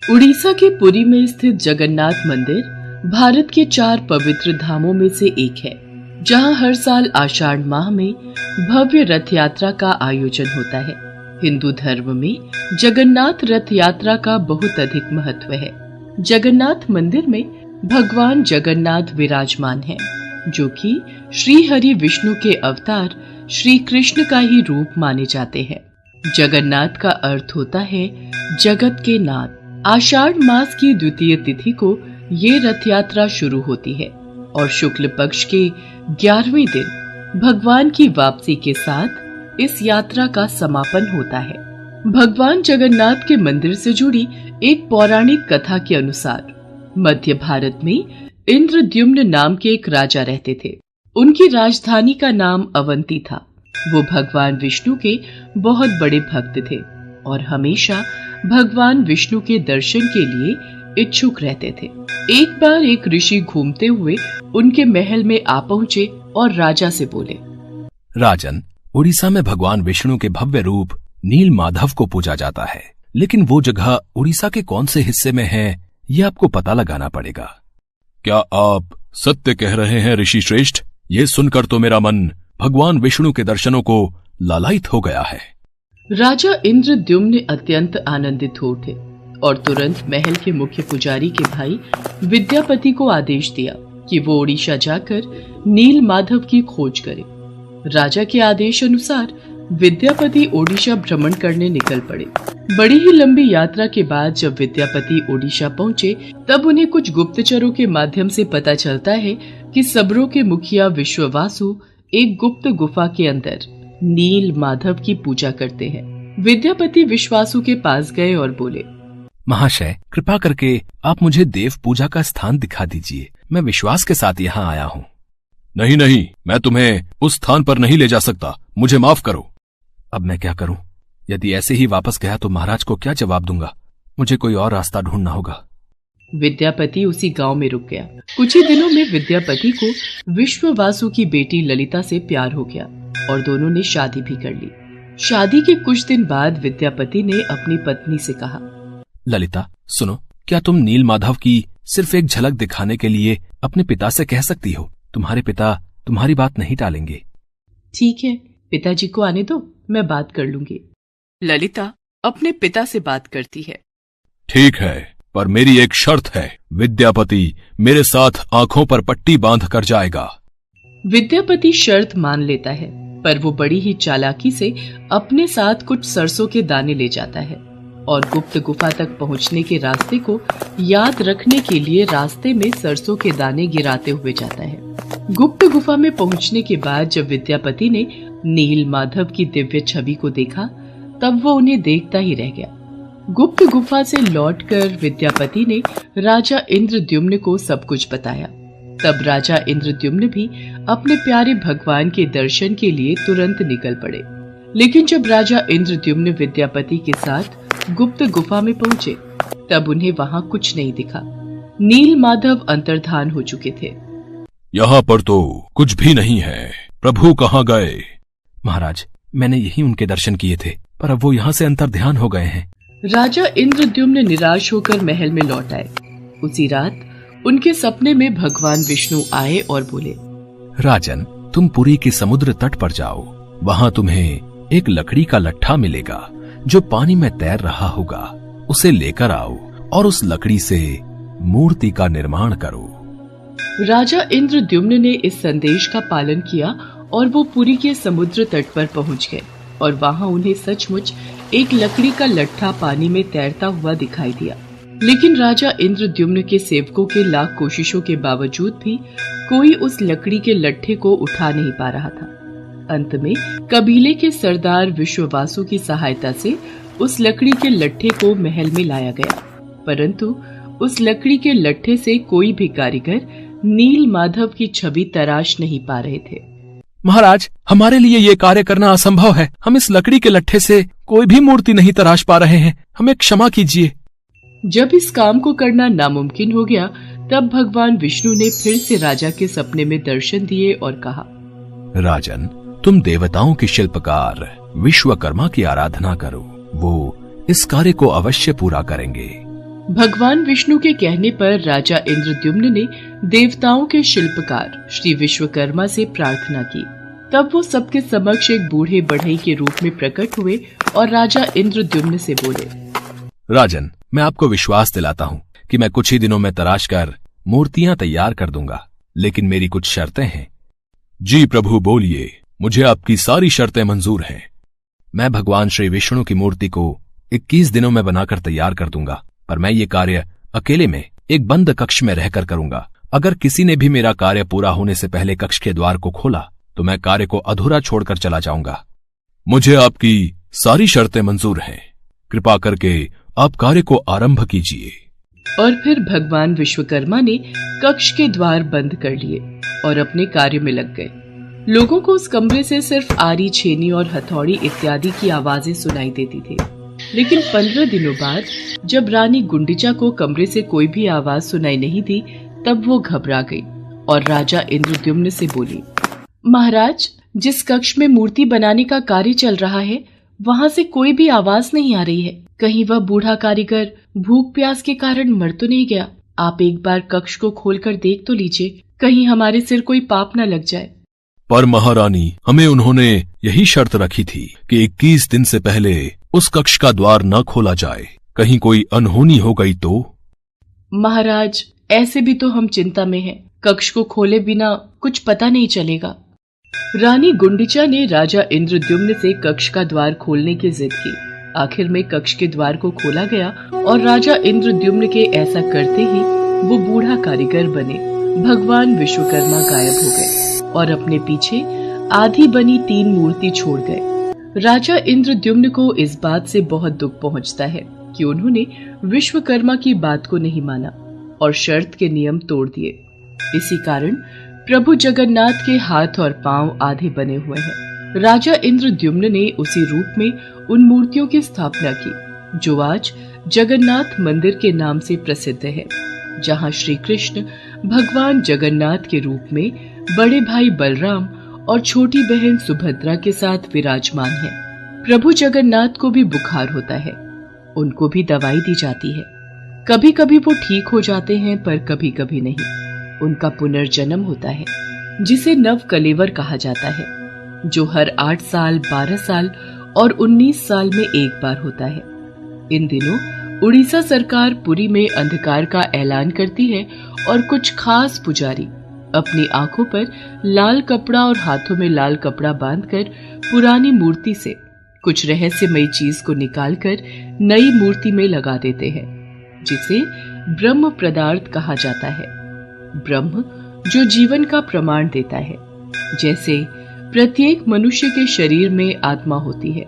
उड़ीसा के पुरी में स्थित जगन्नाथ मंदिर भारत के 4 पवित्र धामों में से एक है, जहां हर साल आषाढ़ माह में भव्य रथ यात्रा का आयोजन होता है। हिंदू धर्म में जगन्नाथ रथ यात्रा का बहुत अधिक महत्व है। जगन्नाथ मंदिर में भगवान जगन्नाथ विराजमान हैं, जो कि श्री हरि विष्णु के अवतार श्री कृष्ण का ही रूप माने जाते हैं। जगन्नाथ का अर्थ होता है जगत के नाथ। आषाढ़ मास की द्वितीय तिथि को ये रथ यात्रा शुरू होती है और शुक्ल पक्ष के 11वें दिन भगवान की वापसी के साथ इस यात्रा का समापन होता है। भगवान जगन्नाथ के मंदिर से जुड़ी एक पौराणिक कथा के अनुसार मध्य भारत में इंद्रद्युम्न नाम के एक राजा रहते थे। उनकी राजधानी का नाम अवंती था। वो भगवान विष्णु के बहुत बड़े भक्त थे और हमेशा भगवान विष्णु के दर्शन के लिए इच्छुक रहते थे। एक बार एक ऋषि घूमते हुए उनके महल में आ पहुंचे और राजा से बोले, राजन, उड़ीसा में भगवान विष्णु के भव्य रूप नील माधव को पूजा जाता है, लेकिन वो जगह उड़ीसा के कौन से हिस्से में है, ये आपको पता लगाना पड़ेगा। क्या आप सत्य कह रहे हैं ऋषि श्रेष्ठ? ये सुनकर तो मेरा मन भगवान विष्णु के दर्शनों को लालायित हो गया है। राजा इंद्रद्युम्न अत्यंत आनंदित हो उठे और तुरंत महल के मुख्य पुजारी के भाई विद्यापति को आदेश दिया कि वो उड़ीसा जाकर नील माधव की खोज करे। राजा के आदेश अनुसार विद्यापति ओडिशा भ्रमण करने निकल पड़े। बड़ी ही लंबी यात्रा के बाद जब विद्यापति ओडिशा पहुंचे, तब उन्हें कुछ गुप्तचरों के माध्यम से पता चलता है कि सबरों के मुखिया विश्ववासु एक गुप्त गुफा के अंदर नील माधव की पूजा करते हैं। विद्यापति विश्वासु के पास गए और बोले, महाशय, कृपा करके आप मुझे देव पूजा का स्थान दिखा दीजिए। मैं विश्वास के साथ यहाँ आया हूँ। नहीं नहीं, मैं तुम्हें उस स्थान पर नहीं ले जा सकता, मुझे माफ करो। अब मैं क्या करूं? यदि ऐसे ही वापस गया तो महाराज को क्या जवाब दूंगा? मुझे कोई और रास्ता ढूंढना होगा। विद्यापति उसी गांव में रुक गया। कुछ ही दिनों में विद्यापति को विश्ववासु की बेटी ललिता से प्यार हो गया और दोनों ने शादी भी कर ली। शादी के कुछ दिन बाद विद्यापति ने अपनी पत्नी से कहा, ललिता, सुनो, क्या तुम नील माधव की सिर्फ एक झलक दिखाने के लिए अपने पिता से कह सकती हो? तुम्हारे पिता तुम्हारी बात नहीं टालेंगे। ठीक है, पिताजी को आने दो, मैं बात कर लूंगी। ललिता अपने पिता से बात करती है। ठीक है, पर मेरी एक शर्त है। विद्यापति मेरे साथ आंखों पर पट्टी बांध कर जाएगा। विद्यापति शर्त मान लेता है, पर वो बड़ी ही चालाकी से अपने साथ कुछ सरसों के दाने ले जाता है और गुप्त गुफा तक पहुंचने के रास्ते को याद रखने के लिए रास्ते में सरसों के दाने गिराते हुए जाता है। गुप्त गुफा में पहुंचने के बाद जब विद्यापति ने नील माधव की दिव्य छवि को देखा, तब वो उन्हें देखता ही रह गया। गुप्त गुफा से लौटकर विद्यापति ने राजा इंद्रद्युम्न को सब कुछ बताया। तब राजा इंद्रद्युम्न भी अपने प्यारे भगवान के दर्शन के लिए तुरंत निकल पड़े। लेकिन जब राजा इंद्रद्युम्न विद्यापति के साथ गुप्त गुफा में पहुंचे, तब उन्हें वहां कुछ नहीं दिखा। नील माधव अंतर्धान हो चुके थे। यहाँ पर तो कुछ भी नहीं है। प्रभु कहाँ गए? महाराज, मैंने यही उनके दर्शन किए थे, पर अब वो यहाँ से अंतर्ध्यान हो गए हैं। राजा इंद्रद्युम्न निराश होकर महल में लौट आए। उसी रात उनके सपने में भगवान विष्णु आए और बोले, राजन, तुम पुरी के समुद्र तट पर जाओ। वहाँ तुम्हें एक लकड़ी का लट्ठा मिलेगा जो पानी में तैर रहा होगा। उसे लेकर आओ और उस लकड़ी से मूर्ति का निर्माण करो। राजा इंद्रद्युम्न ने इस संदेश का पालन किया और वो पुरी के समुद्र तट पर पहुंच गए और वहां उन्हें सचमुच एक लकड़ी का लट्ठा पानी में तैरता हुआ दिखाई दिया। लेकिन राजा इंद्रद्युम्न के सेवकों के लाख कोशिशों के बावजूद भी कोई उस लकड़ी के लट्ठे को उठा नहीं पा रहा था। अंत में कबीले के सरदार विश्ववासु की सहायता से उस लकड़ी के लट्ठे को महल में लाया गया, परंतु उस लकड़ी के लट्ठे से कोई भी कारीगर नील माधव की छवि तराश नहीं पा रहे थे। महाराज, हमारे लिए ये कार्य करना असंभव है। हम इस लकड़ी के लट्ठे से कोई भी मूर्ति नहीं तराश पा रहे हैं। हमें क्षमा कीजिए। जब इस काम को करना नामुमकिन हो गया, तब भगवान विष्णु ने फिर से राजा के सपने में दर्शन दिए और कहा, राजन, तुम देवताओं के शिल्पकार विश्वकर्मा की आराधना करो। वो इस कार्य को अवश्य पूरा करेंगे। भगवान विष्णु के कहने पर राजा इंद्रद्युम्न ने देवताओं के शिल्पकार श्री विश्वकर्मा से प्रार्थना की। तब वो सबके समक्ष एक बूढ़े बढ़ई के रूप में प्रकट हुए और राजा इंद्रद्युम्न से बोले, राजन, मैं आपको विश्वास दिलाता हूँ कि मैं कुछ ही दिनों में तराश कर मूर्तियां तैयार कर दूंगा, लेकिन मेरी कुछ शर्तें हैं। जी प्रभु, बोलिए, मुझे आपकी सारी शर्तें मंजूर हैं। मैं भगवान श्री विष्णु की मूर्ति को 21 दिनों में बनाकर तैयार कर दूंगा, पर मैं ये कार्य अकेले में एक बंद कक्ष में रहकर करूंगा। अगर किसी ने भी मेरा कार्य पूरा होने से पहले कक्ष के द्वार को खोला तो मैं कार्य को अधूरा छोड़कर चला जाऊंगा। मुझे आपकी सारी शर्तें मंजूर हैं। कृपा करके आप कार्य को आरंभ कीजिए। और फिर भगवान विश्वकर्मा ने कक्ष के द्वार बंद कर लिए और अपने कार्य में लग गए। लोगों को उस कमरे से सिर्फ आरी, छेनी और हथौड़ी इत्यादि की आवाजें सुनाई देती थी। लेकिन 15 दिनों बाद जब रानी गुंडिचा को कमरे से कोई भी आवाज सुनाई नहीं दी, तब वो घबरा गई और राजा इंद्रद्युम्न से बोली, महाराज, जिस कक्ष में मूर्ति बनाने का कार्य चल रहा है वहाँ से कोई भी आवाज नहीं आ रही है। कहीं वह बूढ़ा कारीगर भूख प्यास के कारण मर तो नहीं गया? आप एक बार कक्ष को खोलकर देख तो लीजिए, कहीं हमारे सिर कोई पाप न लग जाए। पर महारानी, हमें उन्होंने यही शर्त रखी थी कि 21 दिन से पहले उस कक्ष का द्वार न खोला जाए। कहीं कोई अनहोनी हो गई तो? महाराज, ऐसे भी तो हम चिंता में हैं। कक्ष को खोले बिना कुछ पता नहीं चलेगा। रानी गुंडिचा ने राजा इंद्रद्युम्न से कक्ष का द्वार खोलने की जिद की। आखिर में कक्ष के द्वार को खोला गया और राजा इंद्रद्युम्न के ऐसा करते ही वो बूढ़ा कारीगर बने भगवान विश्वकर्मा गायब हो गए और अपने पीछे आधी बनी 3 मूर्ति छोड़ गए। राजा इंद्रद्युम्न को इस बात से बहुत दुख पहुंचता है कि उन्होंने विश्वकर्मा की बात को नहीं माना और शर्त के नियम तोड़ दिए। इसी कारण प्रभु जगन्नाथ के हाथ और पांव आधे बने हुए हैं। राजा इंद्रद्युम्न ने उसी रूप में उन मूर्तियों की स्थापना की जो आज जगन्नाथ मंदिर के नाम से प्रसिद्ध है, जहां श्री कृष्ण भगवान जगन्नाथ के रूप में बड़े भाई बलराम और छोटी बहन सुभद्रा के साथ विराजमान है। प्रभु जगन्नाथ को भी बुखार होता है, उनको भी दवाई दी जाती है। कभी कभी वो ठीक हो जाते हैं, पर कभी कभी नहीं। उनका पुनर्जन्म होता है जिसे नव कलेवर कहा जाता है, जो हर 8 साल, 12 साल और 19 साल में एक बार होता है। इन दिनों उड़ीसा सरकार पुरी में अंधकार का ऐलान करती है और कुछ खास पुजारी अपनी आंखों पर लाल कपड़ा और हाथों में लाल कपड़ा बांधकर पुरानी मूर्ति से कुछ रहस्यमयी चीज को निकालकर नई मूर्ति में लगा देते हैं, जिसे ब्रह्म पदार्थ कहा जाता है। ब्रह्म जो जीवन का प्रमाण देता है। जैसे प्रत्येक मनुष्य के शरीर में आत्मा होती है,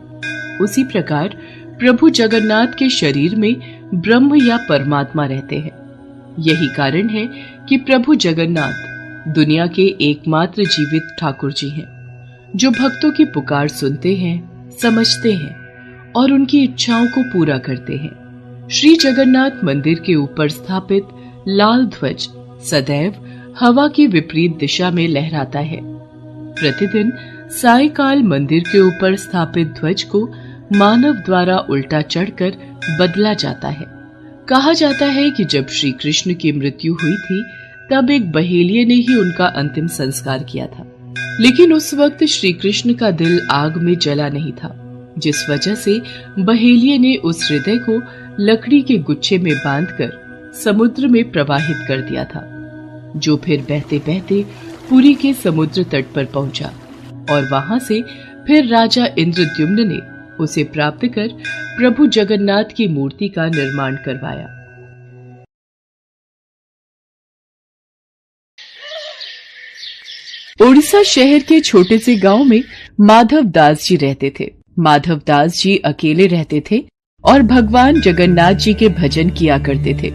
उसी प्रकार प्रभु जगन्नाथ के शरीर में ब्रह्म या परमात्मा रहते हैं। यही कारण है कि प्रभु जगन्नाथ दुनिया के एकमात्र जीवित ठाकुर जी हैं, जो भक्तों की पुकार सुनते हैं, समझते हैं और उनकी इच्छाओं को पूरा करते हैं। श्री जगन्नाथ मंदिर के ऊपर स्थापित लाल ध्वज सदैव हवा की विपरीत दिशा में लहराता है। प्रतिदिन सायकाल मंदिर के ऊपर स्थापित ध्वज को मानव द्वारा उल्टा चढ़कर बदला जाता है। कहा जाता है कि जब श्री कृष्ण की मृत्यु हुई थी, तब एक बहेलिये ने ही उनका अंतिम संस्कार किया था, लेकिन उस वक्त श्री कृष्ण का दिल आग में जला नहीं था, जिस वजह से बहेलिये ने उस हृदय को लकड़ी के गुच्छे में बांधकर समुद्र में प्रवाहित कर दिया था, जो फिर बहते बहते पुरी के समुद्र तट पर पहुंचा और वहां से फिर राजा इंद्रद्युम्न ने उसे प्राप्त कर प्रभु जगन्नाथ की मूर्ति का निर्माण करवाया। उड़ीसा शहर के छोटे से गांव में माधव दास जी रहते थे। माधव दास जी अकेले रहते थे और भगवान जगन्नाथ जी के भजन किया करते थे,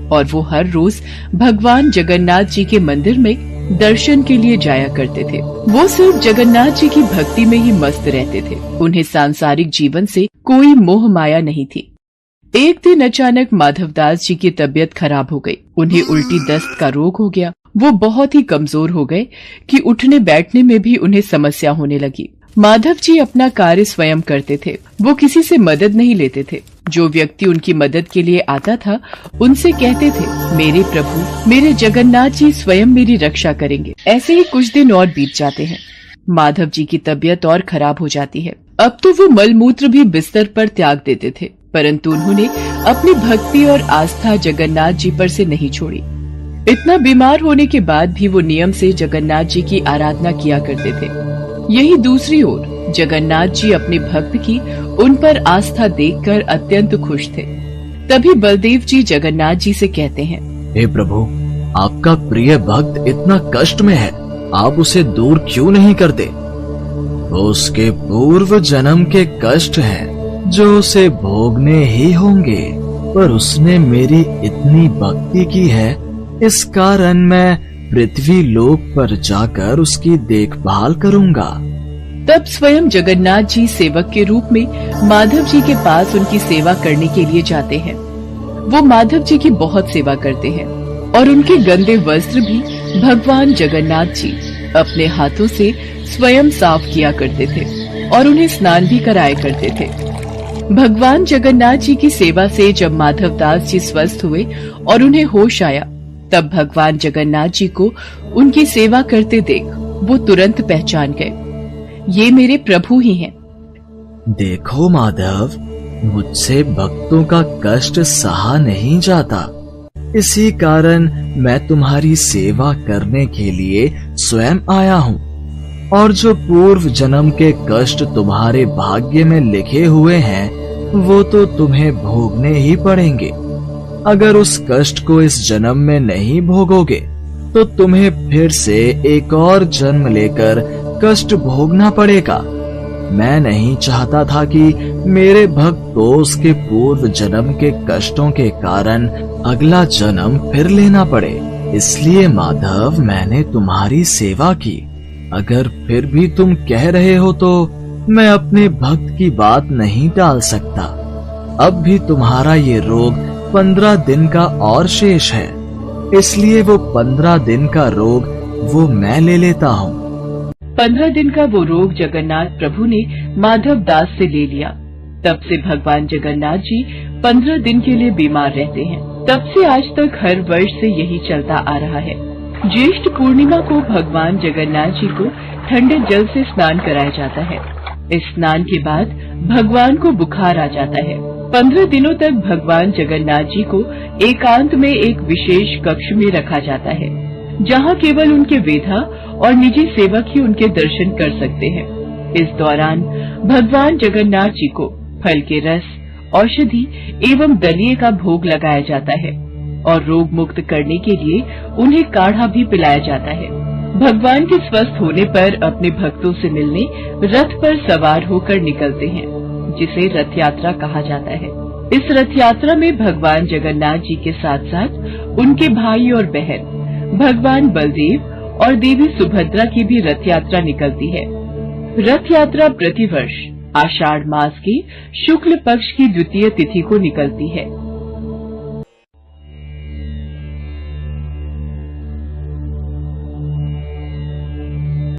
और वो हर रोज भगवान जगन्नाथ जी के मंदिर में दर्शन के लिए जाया करते थे। वो सिर्फ जगन्नाथ जी की भक्ति में ही मस्त रहते थे। उन्हें सांसारिक जीवन से कोई मोह माया नहीं थी। एक दिन अचानक माधवदास जी की तबीयत खराब हो गई। उन्हें उल्टी दस्त का रोग हो गया। वो बहुत ही कमजोर हो गए कि उठने बैठने में भी उन्हें समस्या होने लगी। माधव जी अपना कार्य स्वयं करते थे। वो किसी से मदद नहीं लेते थे। जो व्यक्ति उनकी मदद के लिए आता था उनसे कहते थे, मेरे प्रभु, मेरे जगन्नाथ जी स्वयं मेरी रक्षा करेंगे। ऐसे ही कुछ दिन और बीत जाते हैं। माधव जी की तबीयत और खराब हो जाती है। अब तो वो मलमूत्र भी बिस्तर पर त्याग देते थे, परंतु उन्होंने अपनी भक्ति और आस्था जगन्नाथ जी पर से नहीं छोड़ी। इतना बीमार होने के बाद भी वो नियम से जगन्नाथ जी की आराधना किया करते थे। यही दूसरी ओर जगन्नाथ जी अपने भक्त की उन पर आस्था देखकर अत्यंत खुश थे। तभी बलदेव जी जगन्नाथ जी से कहते हैं, हे प्रभु, आपका प्रिय भक्त इतना कष्ट में है, आप उसे दूर क्यों नहीं करते? उसके पूर्व जन्म के कष्ट हैं जो उसे भोगने ही होंगे, पर उसने मेरी इतनी भक्ति की है, इस कारण मैं पृथ्वी लोक पर जाकर उसकी देखभाल करूंगा। तब स्वयं जगन्नाथ जी सेवक के रूप में माधव जी के पास उनकी सेवा करने के लिए जाते हैं। वो माधव जी की बहुत सेवा करते हैं और उनके गंदे वस्त्र भी भगवान जगन्नाथ जी अपने हाथों से स्वयं साफ किया करते थे और उन्हें स्नान भी कराया करते थे। भगवान जगन्नाथ जी की सेवा से जब माधव दास जी स्वस्थ हुए और उन्हें होश आया, तब भगवान जगन्नाथ जी को उनकी सेवा करते देख वो तुरंत पहचान गए, ये मेरे प्रभु ही हैं। देखो माधव, मुझसे भक्तों का कष्ट सहा नहीं जाता, इसी कारण मैं तुम्हारी सेवा करने के लिए स्वयं आया हूँ। और जो पूर्व जन्म के कष्ट तुम्हारे भाग्य में लिखे हुए हैं, वो तो तुम्हें भोगने ही पड़ेंगे। अगर उस कष्ट को इस जन्म में नहीं भोगोगे, तो तुम्हें फिर से एक और जन्म लेकर कष्ट भोगना पड़ेगा। मैं नहीं चाहता था कि मेरे भक्त को उसके पूर्व जन्म के कष्टों के कारण अगला जन्म फिर लेना पड़े। इसलिए माधव, मैंने तुम्हारी सेवा की। अगर फिर भी तुम कह रहे हो तो मैं अपने भक्त की बात नहीं टाल सकता। अब भी तुम्हारा ये रोग 15 दिन का और शेष है, इसलिए वो 15 दिन का रोग वो मैं ले लेता हूँ। 15 दिन का वो रोग जगन्नाथ प्रभु ने माधव दास से ले लिया। तब से भगवान जगन्नाथ जी 15 दिन के लिए बीमार रहते हैं। तब से आज तक हर वर्ष से यही चलता आ रहा है। ज्येष्ठ पूर्णिमा को भगवान जगन्नाथ जी को ठंडे जल से स्नान कराया जाता है। इस स्नान के बाद भगवान को बुखार आ जाता है। 15 दिनों तक भगवान जगन्नाथ जी को एकांत में एक विशेष कक्ष में रखा जाता है, जहाँ केवल उनके वेधा और निजी सेवक ही उनके दर्शन कर सकते हैं। इस दौरान भगवान जगन्नाथ जी को फल के रस, औषधि एवं दलिये का भोग लगाया जाता है और रोग मुक्त करने के लिए उन्हें काढ़ा भी पिलाया जाता है। भगवान के स्वस्थ होने पर अपने भक्तों से मिलने रथ पर सवार होकर निकलते हैं, जिसे रथ यात्रा कहा जाता है। इस रथ यात्रा में भगवान जगन्नाथ जी के साथ साथ उनके भाई और बहन भगवान बलदेव और देवी सुभद्रा की भी रथ यात्रा निकलती है। रथ यात्रा प्रतिवर्ष आषाढ़ मास की शुक्ल पक्ष की द्वितीय तिथि को निकलती है।